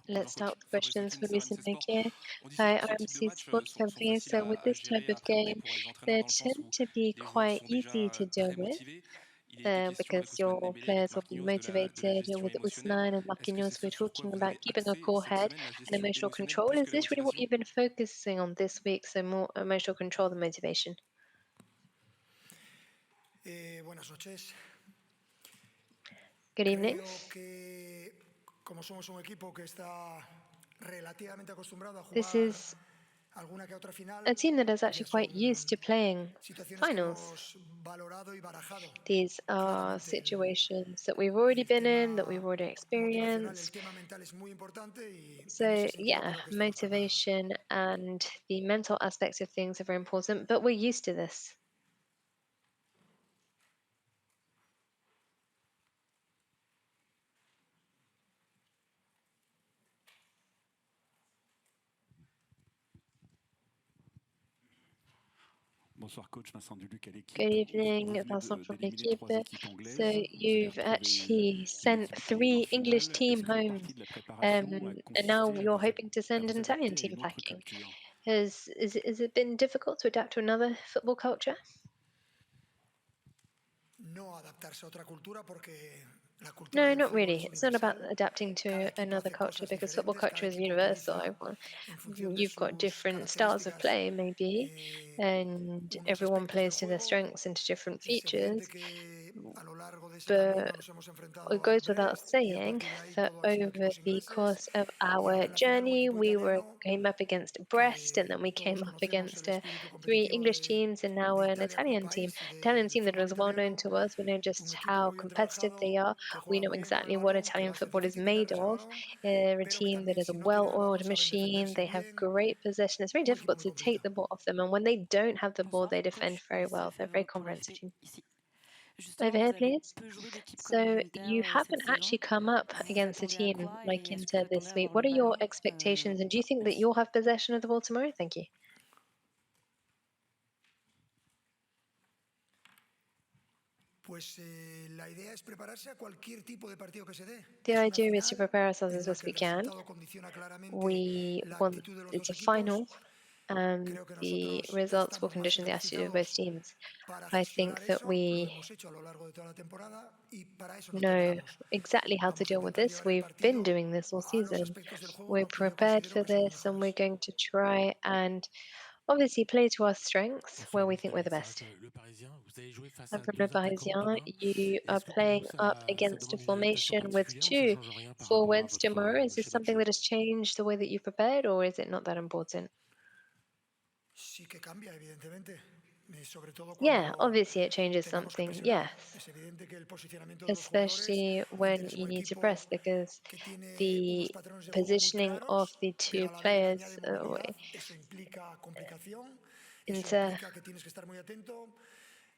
Let's Alors start with faut questions respecter une for Luis certaine sport. Enrique. On dit Hi, souvent que ce I'm type de C match Sport sont Campaign. faciles So with à this type gérer, à of appréhender game, pour les entraîneurs they dans le sens tend où to be les joueurs quite sont easy déjà to deal très with. motivés. Il a été question avec Because Ousmane your Dembélé, avec players will be Marquinhos de la motivated gestion with émotionnelle. Usman and Est-ce que c'est Marquinhos. We're ce sur quoi talking vous about avez keeping a axé cool cette head semaine, la and gestion emotional émotionnelle control. plus Is que la this really what motivation? you've been focusing on this week? So more emotional control than motivation. Buenas noches. Good evening. Creo que como somos un equipo que está relativamente acostumbrado a This jugar is alguna que otra final, a team that is pues ya actually quite used son to playing situaciones que finals. hemos valorado y barajado These are claramente. situations that we've already El been in, that we've tema already motivacional, el experienced. tema mental es muy importante y en So, ese sentido yeah, creo que estamos preparados. motivation and the mental aspects of things are very important, but we're used to this. Bonsoir coach, Vincent Duluc à Good l'équipe. evening, Vous venez Vincent from d'éliminer l'équipe. 3 équipes So, anglaises. Vous avez you've retrouvé actually une sent équipe clé en 3 English finale. team Est-ce qu'une home, partie de la préparation a and now consisté you're hoping to à send an vous Italian adapter à team une autre packing. culture? Has it been difficult to adapt to another football culture? No adaptarse a otra cultura porque la cultura No, del not fútbol really. es It's not about universal. adapting Cada to equipo another hace culture cosas because football diferentes, cada culture is equipo universal. utiliza en función de You've got sus different styles of características play, maybe, and unos everyone aspectos del plays to their juego. strengths and to different Es evidente features. que a lo largo de ese camino But nos hemos it enfrentado a goes without Brest y a saying partir de ahí that todo han sido over equipos the ingleses course of y our ahora en la final un journey, equipo we italiano came up against Brest, and then que we todos came up conocemos el against espíritu 3 competitivo English teams, and now de an Italia como Italian team. país y Italian del team that fútbol is well known italiano. to us. We know Un just equipo how muy bien competitive they trabajado, are. que We juega know muy bien con el exactly what balón, que Italian va a hacer football is difícil made quitarles el of. balón, They're a pero que team that también is a si no tienen el balón well-oiled saben machine. defenderse They muy have bien. great possession. It's very Un equipo difficult muy to take completo. the ball off them, and when they don't have the ball, Bonsoir, they defend coach. very C'est well. They're a FM very pour comprehensive l'AFP team. ici. Over Justement, here, vous avez please. peu joué d'équipes comme So l'Inter you cette haven't saison. actually come up Vous vous against a attendez à team quoi like et est-ce que vous Inter attendez this à week. avoir What le are your ballon? expectations, and do you think that Merci. you'll have possession of the ball tomorrow? Thank you. Pues la idea es prepararse a cualquier tipo de partido que se dé. The Es una idea is to final prepare ourselves en as la best que we el can. resultado condiciona claramente We la want actitud de los it's dos a equipos. final, and Creo que the nosotros results will estamos más condition que the attitude of both capacitados teams. para I think gestionar that eso, lo we hemos hecho a lo largo de toda la temporada y para eso no know temblamos. exactly how to Vamos a deal with intentar this. llevar el We've been partido doing this all a los season. aspectos del juego en We're los que yo prepared considero for que somos this, and we're mejores. going to try and obviously play to our strengths where Bonsoir we Louis think we're the Alexa, best. Le Parisien. Vous allez jouer face I'm à from Le deux attaquants Parisien. demain. You are Est-ce que pour vous playing up ça against a demande une adaptation formation with particulière ou ça 2 change rien par rapport à forwards votre tomorrow. Is this schéma de something jeu? that has changed the way that you've prepared, or is it not that important? Sí que cambia, evidentemente. Sobre todo Yeah, cuando obviously it changes tenemos que something. presionar. Yes, Es evidente que el posicionamiento de los jugadores, especially el when Inter es you un need to equipo press, because que tiene unos the patrones de juego muy positioning of claros, the pero two a la vez le players añade movilidad. Eso implica complicación, eso into implica que tienes que estar muy atento.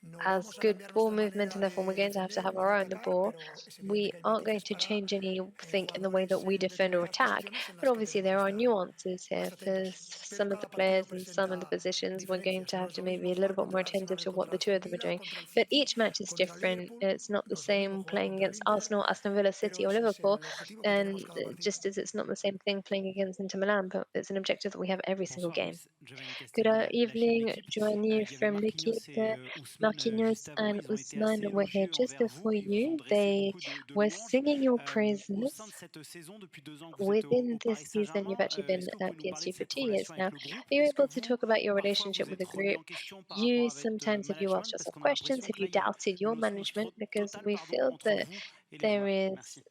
No has vamos a good cambiar ball nuestra movement, manera and therefore we're de going to defender have ni de our own the atacar, ball. pero es evidente We que hay aren't going matices to para change anything in the way that jugadores we en defend or determinadas attack, posiciones en but las que obviously tenemos there que are estar nuances más here for atentos. Pero some of the cada partido players and some of the presenta positions. We're going diferencias. to No have es to lo maybe mismo a little jugar bit more contra el attentive Arsenal, to what contra the el two Aston of them are Villa, doing. contra el But City, each match is contra el different. Liverpool. It's not No the es lo mismo same jugar playing contra el against Inter, Arsenal, Aston Villa, pero City, or ese es Liverpool, el objetivo que and tenemos cada partido. just as it's not the same thing playing against Inter Milan, but it's an objective that we have every single Bonsoir game. Luis, Giovanni Good Castelli, la chaîne evening, L'équipe. Joanie Il y avait from Marquinhos l'équipe. et Ousmane Marquinhos juste avant. and Ils ont été assez Usman were here élogieux just envers vous before et vous ont you. dressé They beaucoup de were louanges. singing your Au sein praises. de cette saison, depuis 2 ans que vous êtes Within au this Paris season, you've Saint-Germain, actually est-ce been que vous pouvez at nous parler PSG de for cette 2 years relation now. avec le Are groupe? you Est-ce que able to vous, talk about your parfois, relationship vous with êtes the remis group? en question par rapport You avec sometimes have you asked management? Parce yourself qu'on a questions? l'impression Have que là, you il y a doubted your une osmose management? Because totale we feel entre that vous et les there joueurs. is, Merci.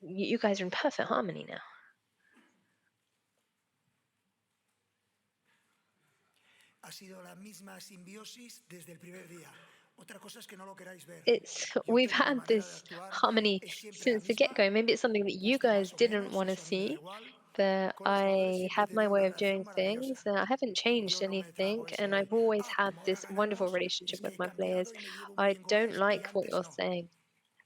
you guys are in perfect harmony now. Ha sido la misma simbiosis desde el primer día. Otra cosa es que no lo queráis ver. Yo We've tengo mi had manera de this actuar, harmony es siempre la since the misma, get-go. Maybe it's something that you guste guys más o didn't menos, want to eso a mí me da see, igual. but Con los jugadores I siempre he have my tenido una way of doing relación maravillosa. things. I haven't changed Yo no me anything, trago and ese, I've always ah, had como ahora this wonderful ganamos, relationship es que with he my players. cambiado y me llevo muy I bien con don't ellos y like what antes you're no. saying.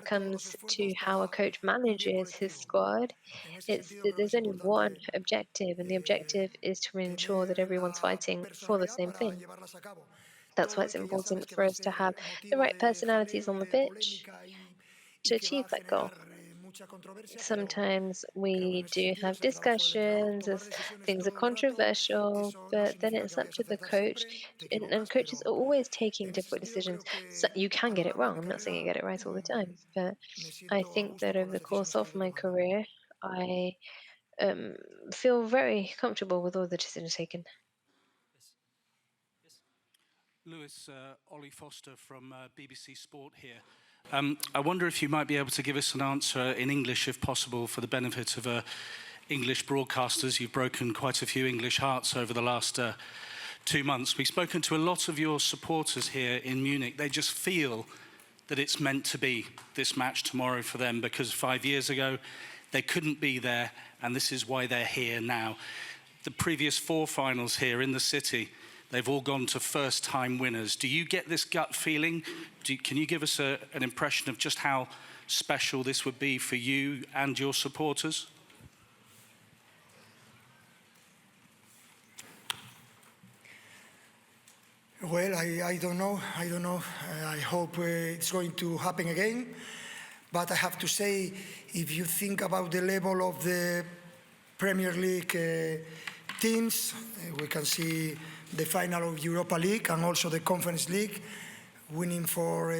it todos los comes to esfuerzos how a para coach un bien manages his colectivo. squad, En ese it's sentido that creo que there's es only one importante objective, and the objective eh, is to ensure that tener everyone's la fighting for the personalidad same para thing. llevarlas a cabo. That's why Todo it's el que ya sabes important que for va a us to have ser the motivo right de jaleo personalities y on the de pitch polémica y to que va achieve a that goal. generar sometimes we do have discussions as things are controversial, but then it's up to the coach, and coaches are always taking difficult decisions. So you can get it wrong. I'm not saying you get it right all the time, but I think that over the course of my career, I um, feel very comfortable with all the decisions taken. Lewis, Ollie Foster from BBC Sport here. I wonder if you might be able to give us an answer in English, if possible, for the benefit of English broadcasters. You've broken quite a few English hearts over the last 2 months. We've spoken to a lot of your supporters here in Munich. They just feel that it's meant to be this match tomorrow for them, because 5 years ago they couldn't be there, and this is why they're here now. The previous 4 finals here in the city, they've all gone to first-time winners. Do you get this gut feeling? Can you give us an impression of just how special this would be for you and your supporters? Well, I don't know. I hope it's going to happen again. But I have to say, if you think about the level of the Premier League teams, we can see the final of Europa League and also the Conference League, winning for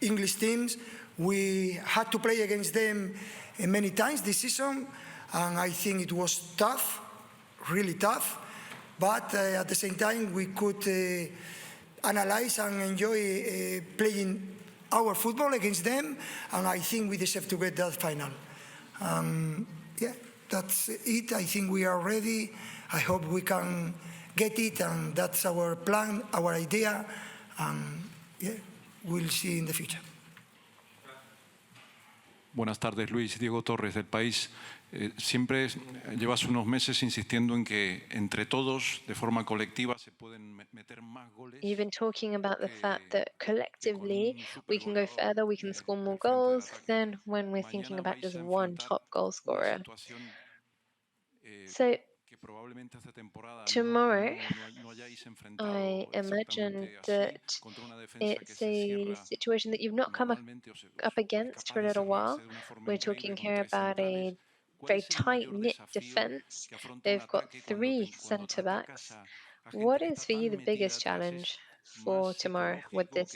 English teams. We had to play against them many times this season, and I think it was tough, really tough. But at the same time, we could analyze and enjoy playing our football against them, and I think we deserve to get that final. Yeah, that's it. I think we are ready. I hope we can get it, and that's our plan, our idea, and yeah, we'll see in the future. Buenas tardes, Luis. Diego Torres, del País. Siempre llevas unos meses insistiendo en que entre todos, de forma colectiva, se pueden meter más goles. You've been talking about the fact that collectively we can go further, we can score more goals than when we're thinking about just one top goal scorer. So tomorrow, I imagine that it's a situation that you've not come up against for a little while. We're talking here about a very tight-knit defense. They've got 3 centre-backs. What is for you the biggest challenge for tomorrow with this?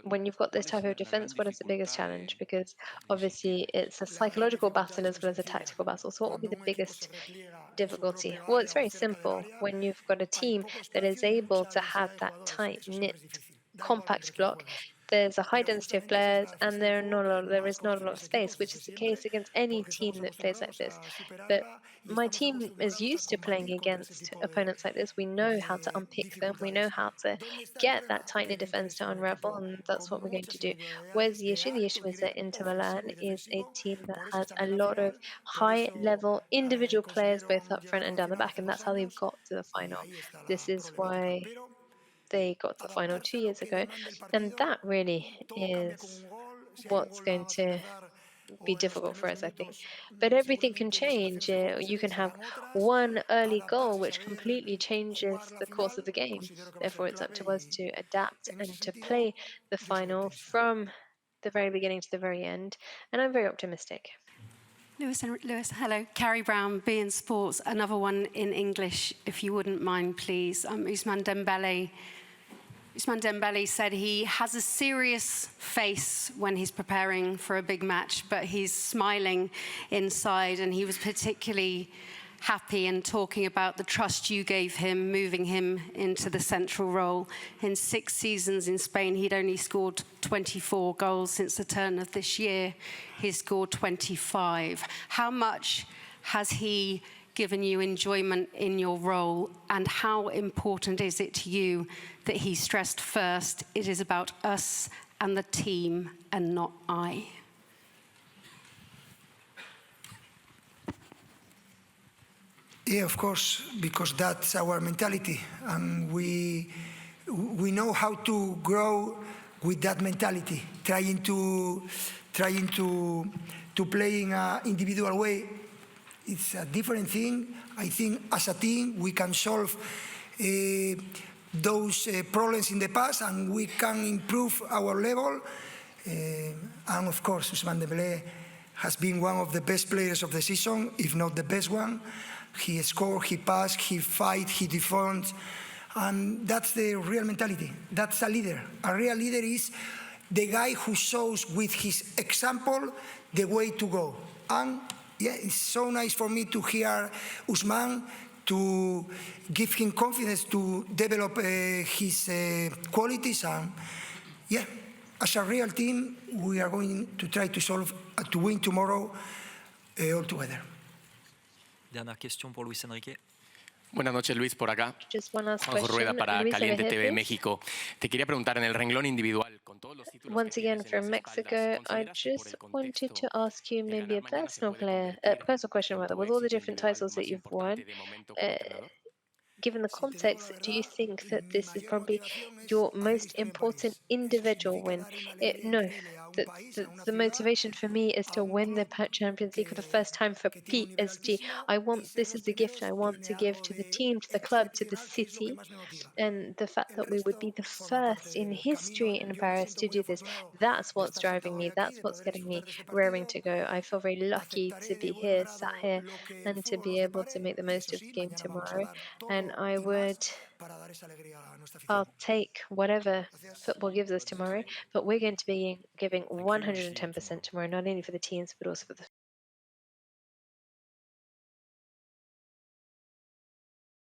When you've got this type of defense, what is the biggest challenge? Because obviously it's a psychological battle as well as a tactical battle. So what will be the biggest difficulty? Well, it's very simple. When you've got a team that is able to have that tight-knit, compact block, there's a high density of players, and there is not a lot of space, which is the case against any team that plays like this. But my team is used to playing against opponents like this. We know how to unpick them. We know how to get that tight-knit defense to unravel, and that's what we're going to do. Where's the issue? The issue is that Inter Milan is a team that has a lot of high-level individual players, both up front and down the back, and that's how they've got to the final. This is why they got to the final 2 years ago, and that really is what's going to be difficult for us, I think. But everything can change. You can have one early goal which completely changes the course of the game. Therefore, it's up to us to adapt and to play the final from the very beginning to the very end, and I'm very optimistic. Lewis, hello. Carrie Brown, beIN Sports. Another one in English, if you wouldn't mind, please. Ousmane Dembele said he has a serious face when he's preparing for a big match, but he's smiling inside, and he was particularly happy and talking about the trust you gave him, moving him into the central role. In 6 seasons in Spain, he'd only scored 24 goals. Since the turn of this year, he's scored 25. How much has he given you enjoyment in your role, and how important is it to you that he stressed first, it is about us and the team and not I? Yeah, of course, because that's our mentality, and we know how to grow with that mentality, trying to play in an individual way. It's a different thing. I think as a team we can solve those problems in the past, and we can improve our level And of course, Ousmane Dembélé has been one of the best players of the season, if not the best one. He scored, he passed, he fight, he defends, and that's the real mentality. That's a leader. A real leader is the guy who shows with his example the way to go. And yeah, it's so nice for me to hear Ousmane, to give him confidence to develop his qualities. And yeah, as a real team, we are going to try to win tomorrow all together. Dernière question pour Luis Enrique. Buenas noches, Luis, por acá. Just one last Juanjo Rueda question. para Luis, Caliente over here, TV please. México. Te quería preguntar en el renglón individual, con todos los títulos Once que again, tienes en from las Mexico, espaldas, I ¿consideras que por just el wanted contexto to ask you el maybe a ganar mañana se personal puede convertir personal question en rather, tu with all the éxito different individual titles that más you've won, importante de momento como entrenador? given the Si te digo la context, do verdad, you think that mi this is mayor probably motivación es your hacer most historia en important París. Eso individual significa win? dar una alegría No, increíble a un país, a una the ciudad, motivation for me is a to un win the club Champions League for the que, first time for que tiene un nivel PSG. altísimo I y want ser this los is a gift I primeros want to tiene give algo to the de team, to the club, to the excepcional que es lo que city, más me motiva. and the fact El that we would be resto the forma parte first in del camino. history in Yo me Paris siento to muy do this. afortunado That's de what's estar driving sentado me. hoy aquí, That's de what's poder getting me disfrutar de este raring partido. to go. I feel very lucky to Aceptaré de be buen here, sat grado here, lo que el and to fútbol be nos able to depare make the y most eso of the sí, game mañana vamos a tomorrow. dar And todo I y más would para dar esa alegría a nuestra afición. I'll take whatever Gracias. football gives us tomorrow, but we're going to be giving Thank you, Luis. 110% tomorrow, not only for the teams, but also for the